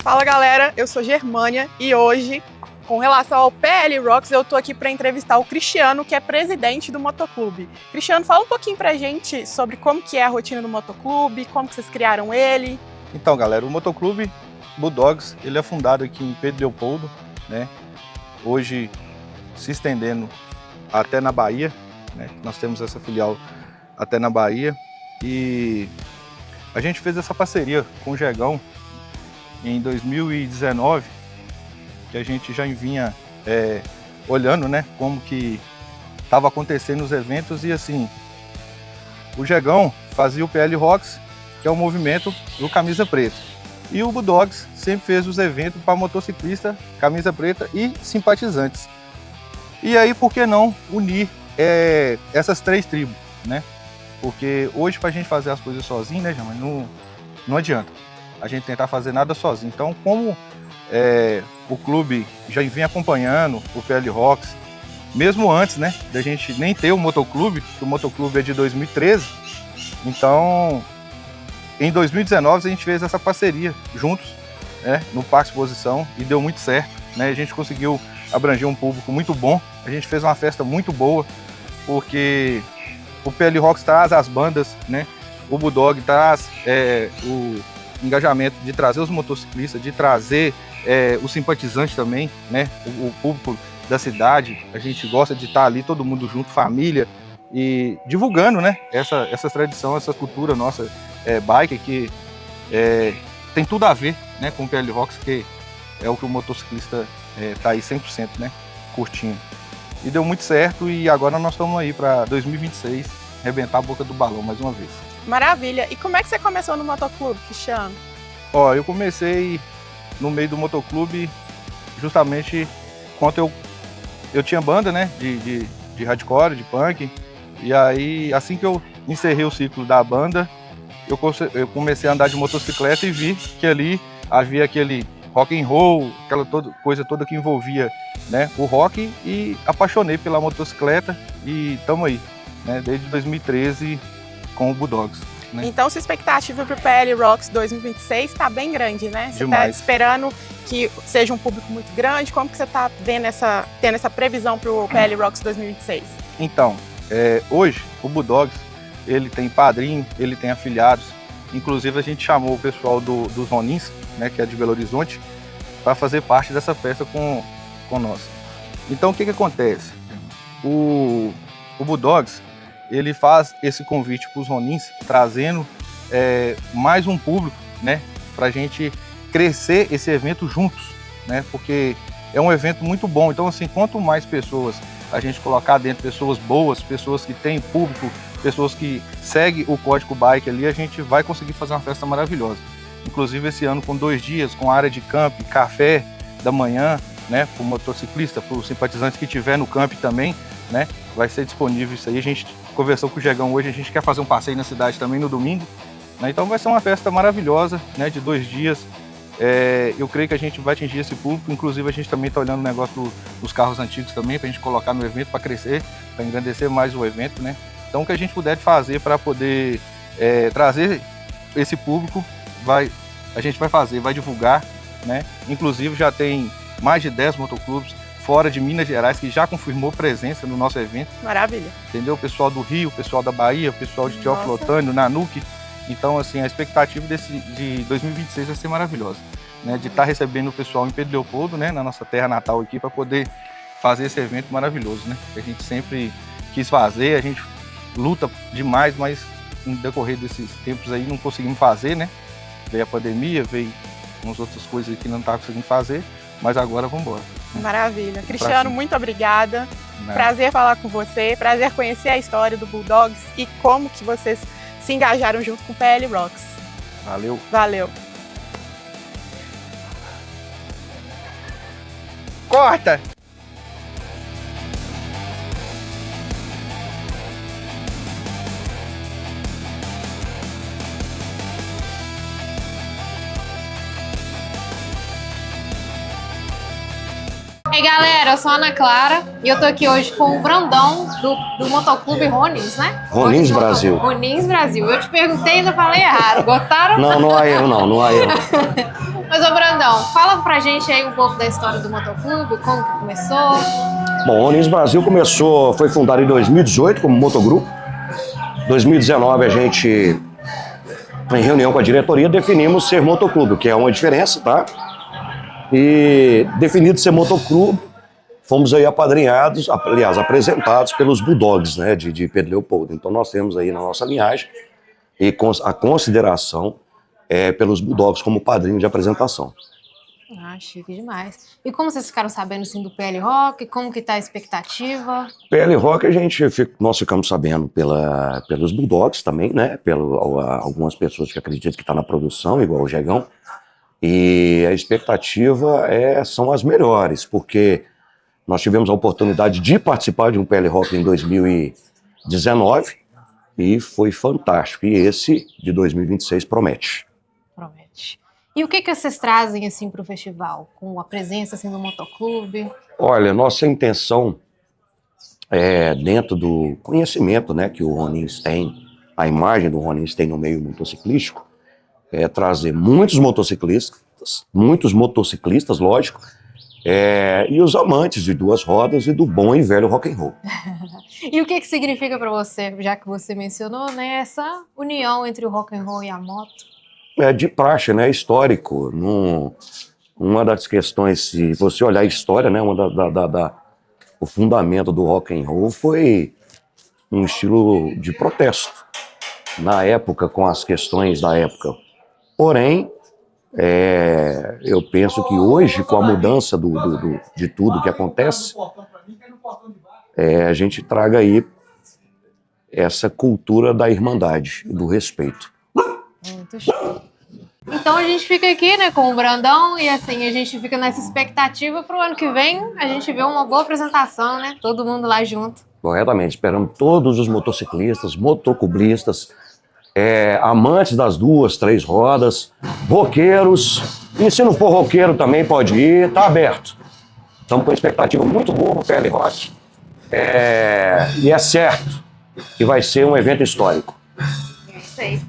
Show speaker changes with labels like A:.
A: Fala galera, eu sou Germânia e hoje, com relação ao PL Rocks, eu tô aqui para entrevistar o Cristiano, que é presidente do motoclube. Cristiano, fala um pouquinho pra gente sobre como que é a rotina do motoclube, como que vocês criaram ele.
B: Então galera, o motoclube Bulldogs, ele é fundado aqui em Pedro Leopoldo, né? Hoje se estendendo até na Bahia, né? Nós temos essa filial até na Bahia e a gente fez essa parceria com o Gegão em 2019, que a gente já vinha olhando, né, como que estava acontecendo os eventos e assim, o Gegão fazia o PL Rocks, que é o movimento do Camisa Preta, e o Bulldogs sempre fez os eventos para motociclista, camisa preta e simpatizantes. E aí, por que não unir essas três tribos, né? Porque hoje, para a gente fazer as coisas sozinho, né, Jamãe, não adianta a gente tentar fazer nada sozinho. Então, como o clube já vem acompanhando o PL Rocks, mesmo antes, né, da gente nem ter o motoclube, que o motoclube é de 2013, então, em 2019 a gente fez essa parceria juntos, né, no Parque Exposição e deu muito certo, né, a gente conseguiu abranger um público muito bom, a gente fez uma festa muito boa, porque o PL Rocks traz as bandas, né, o Bulldog traz o engajamento de trazer os motociclistas, de trazer os simpatizantes também, né? O público da cidade, a gente gosta de estar ali todo mundo junto, família, e divulgando, né? Essa tradição, essa cultura nossa bike, que tem tudo a ver, né, com o PL Rocks, que é o que o motociclista tá aí 100%, né, curtindo. E deu muito certo e agora nós estamos aí para 2026 arrebentar a boca do balão mais uma vez.
A: Maravilha! E como é que você começou no motoclube, Cristiano?
B: Ó, eu comecei no meio do motoclube justamente quando eu tinha banda, né, de hardcore, de punk, e aí assim que eu encerrei o ciclo da banda, eu comecei a andar de motocicleta e vi que ali havia aquele rock and roll, aquela coisa toda que envolvia, né, o rock, e apaixonei pela motocicleta e estamos aí, né, desde 2013 com o Bulldogs, né? Então,
A: sua expectativa para o PL Rocks 2026 está bem grande, né? Você está esperando que seja um público muito grande? Como que você está tendo essa previsão para o PL Rocks 2026?
B: Então, hoje o Bulldogs, ele tem padrinho, ele tem afiliados. Inclusive a gente chamou o pessoal dos Ronins, né, que é de Belo Horizonte, para fazer parte dessa festa com nós. Então o que acontece? O Bulldogs, ele faz esse convite para os Ronins, trazendo mais um público, né, para a gente crescer esse evento juntos, né, porque é um evento muito bom. Então assim, quanto mais pessoas a gente colocar dentro, pessoas boas, pessoas que têm público, pessoas que seguem o código bike ali, a gente vai conseguir fazer uma festa maravilhosa. Inclusive esse ano com 2 dias, com área de camp, café da manhã, né, para o motociclista, para os simpatizantes que tiver no camp também, né, vai ser disponível isso aí. A gente conversou com o Gegão hoje, a gente quer fazer um passeio na cidade também no domingo, né, então vai ser uma festa maravilhosa, né, de 2 dias. Eu creio que a gente vai atingir esse público, inclusive a gente também está olhando o negócio dos carros antigos também, para a gente colocar no evento, para crescer, para engrandecer mais o evento, né. Então o que a gente puder fazer para poder trazer esse público, a gente vai fazer, vai divulgar, né? Inclusive já tem mais de 10 motoclubes fora de Minas Gerais que já confirmou presença no nosso evento.
A: Maravilha.
B: Entendeu? O pessoal do Rio, o pessoal da Bahia, o pessoal de Teófilo, Nanuque. Então assim, a expectativa de 2026 vai ser maravilhosa, né? De estar recebendo o pessoal em Pedro Leopoldo, né? Na nossa terra natal aqui, para poder fazer esse evento maravilhoso, né? Que a gente sempre quis fazer, a gente luta demais, mas no decorrer desses tempos aí não conseguimos fazer, né? Veio a pandemia, veio umas outras coisas que não estava conseguindo fazer, mas agora vamos embora.
A: Maravilha. Cristiano, muito obrigada. Prazer falar com você, prazer conhecer a história do Bulldogs e como que vocês se engajaram junto com o PL Rocks.
B: Valeu.
A: Valeu.
B: Corta!
C: Ei galera, eu sou a Ana Clara e eu tô aqui hoje com o Brandão do Motoclube Ronins, né?
D: Ronins Brasil.
C: Ronins Brasil. Eu te perguntei e ainda falei errado. Gostaram?
D: Não há erro não, não há erro.
C: Mas, ô Brandão, fala pra gente aí um pouco da história do motoclube, como que começou.
D: Bom, o Honins Brasil foi fundado em 2018 como motogrupo. 2019 a gente, em reunião com a diretoria, definimos ser motoclube, que é uma diferença, tá? E definido ser motoclube, fomos aí apadrinhados, aliás, apresentados pelos Bulldogs, né, de Pedro Leopoldo. Então nós temos aí na nossa linhagem e a consideração pelos Bulldogs como padrinho de apresentação.
C: Ah, chique demais. E como vocês ficaram sabendo assim, do PL Rock? Como que tá a expectativa?
D: PL Rock nós ficamos sabendo pelos Bulldogs também, né? Algumas pessoas que acreditam que está na produção, igual o Jegão. E a expectativa são as melhores, porque nós tivemos a oportunidade de participar de um PL Rock em 2019 e foi fantástico. E esse de 2026 promete.
C: Promete. E o que vocês trazem assim para o festival? Com a presença assim, do motoclube?
D: Olha, nossa intenção dentro do conhecimento, né, que o Honins tem, a imagem do Honins tem no meio motociclístico, é trazer muitos motociclistas, lógico, e os amantes de duas rodas e do bom e velho rock and roll.
C: E o que significa para você, já que você mencionou, né, essa união entre o rock and roll e a moto?
D: É de praxe, né? Histórico. Uma das questões, se você olhar a história, né? O fundamento do rock and roll foi um estilo de protesto. Na época, com as questões da época. Porém, eu penso que hoje, com a mudança de tudo que acontece, a gente traga aí essa cultura da irmandade, do respeito.
C: Muito show. Então a gente fica aqui, né, com o Brandão e assim, a gente fica nessa expectativa pro ano que vem a gente ver uma boa apresentação, né? Todo mundo lá junto.
D: Corretamente, esperando todos os motociclistas, motocublistas, amantes das duas, três rodas, roqueiros, e se não for roqueiro também pode ir, tá aberto. Estamos com uma expectativa muito boa pro PL Rock. E é certo que vai ser um evento histórico.
C: É isso aí.